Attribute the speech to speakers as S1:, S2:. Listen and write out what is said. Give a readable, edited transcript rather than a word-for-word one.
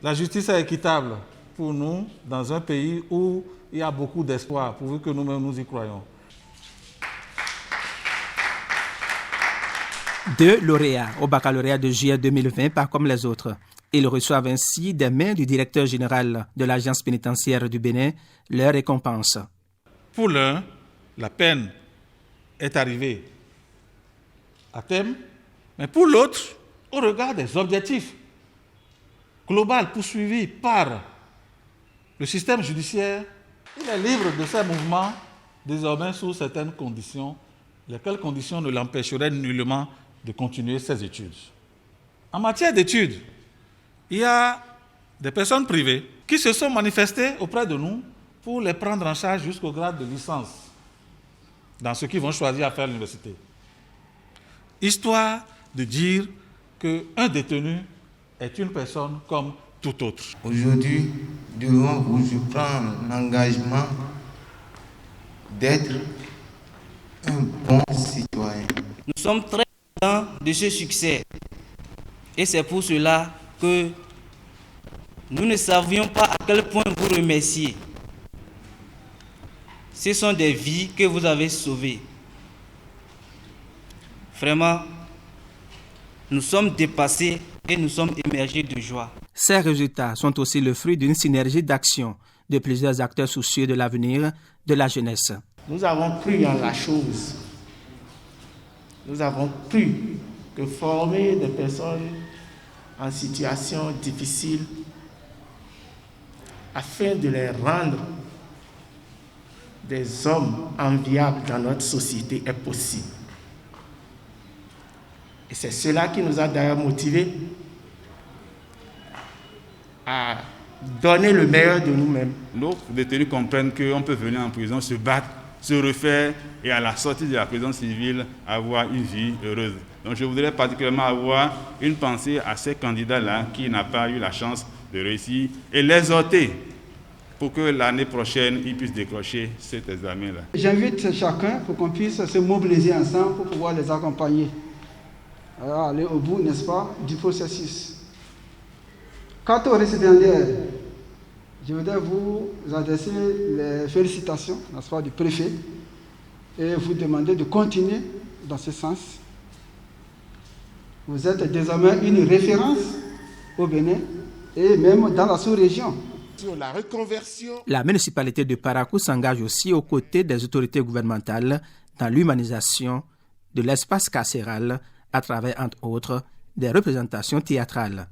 S1: La justice est équitable pour nous dans un pays où il y a beaucoup d'espoir, pourvu que nous-mêmes nous y croyons.
S2: 2 lauréats au baccalauréat de juillet 2020, pas comme les autres. Ils reçoivent ainsi des mains du directeur général de l'agence pénitentiaire du Bénin leur récompense.
S1: Pour l'un, la peine est arrivée à terme, mais pour l'autre, au regard des objectifs globaux poursuivis par le système judiciaire, il est libre de ses mouvements désormais sous certaines conditions, lesquelles conditions ne l'empêcheraient nullement de continuer ses études. En matière d'études, il y a des personnes privées qui se sont manifestées auprès de nous pour les prendre en charge jusqu'au grade de licence dans ceux qui vont choisir à faire l'université. Histoire de dire qu'un détenu est une personne comme tout autre.
S3: Aujourd'hui, devant vous, je prends l'engagement d'être un bon citoyen.
S4: Nous sommes très contents de ce succès et c'est pour cela que nous ne savions pas à quel point vous remercier. Ce sont des vies que vous avez sauvées. Vraiment, nous sommes dépassés et nous sommes émergés de joie.
S2: Ces résultats sont aussi le fruit d'une synergie d'action de plusieurs acteurs soucieux de l'avenir de la jeunesse.
S5: Nous avons cru en la chose. Nous avons cru que former des personnes en situation difficile afin de les rendre des hommes enviables dans notre société est possible. Et c'est cela qui nous a d'ailleurs motivés à donner le meilleur de nous-mêmes.
S6: Nos détenus comprennent qu'on peut venir en prison, se battre, se refaire et à la sortie de la prison civile, avoir une vie heureuse. Donc je voudrais particulièrement avoir une pensée à ces candidats-là qui n'ont pas eu la chance de réussir et les exhorter pour que l'année prochaine, ils puissent décrocher cet examen-là.
S7: J'invite chacun pour qu'on puisse se mobiliser ensemble pour pouvoir les accompagner. Alors, aller au bout, n'est-ce pas, du processus. Quant aux récipiendaires, je voudrais vous adresser les félicitations, n'est-ce pas, du préfet et vous demander de continuer dans ce sens. Vous êtes désormais une référence au Bénin et même dans la sous-région.
S3: La reconversion.
S2: La municipalité de Parakou s'engage aussi aux côtés des autorités gouvernementales dans l'humanisation de l'espace carcéral à travers, entre autres, des représentations théâtrales.